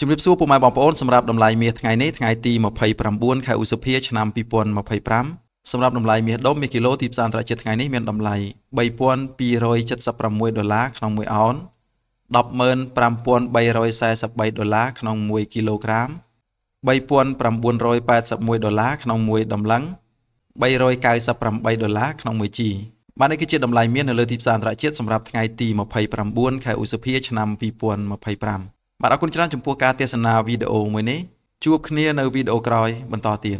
ជំរាបសួរពុកម៉ែបងប្អូនសម្រាប់តម្លៃមាសថ្ងៃនេះថ្ងៃទី29ខែឧសភាឆ្នាំ2025សម្រាប់តម្លៃមាសដុំមាសគីឡូទីផ្សារអន្តរជាតិថ្ងៃនេះមានតម្លៃ$3,276ក្នុង1អោន$105,343ក្នុង1គីឡូក្រាម$3,981ក្នុង1តម្លឹង$398ក្នុង1ជីបាទនេះគឺជាតម្លៃមាសនៅលើទីផ្សារអន្តរជាតិសម្រាប់ថ្ងៃទី29ខែឧសភាឆ្នាំ2025បាទអរគុណច្រើនចំពោះការទស្សនាវីដេអូមួយនេះជួបគ្នានៅវីដេអូក្រោយបន្តទៀត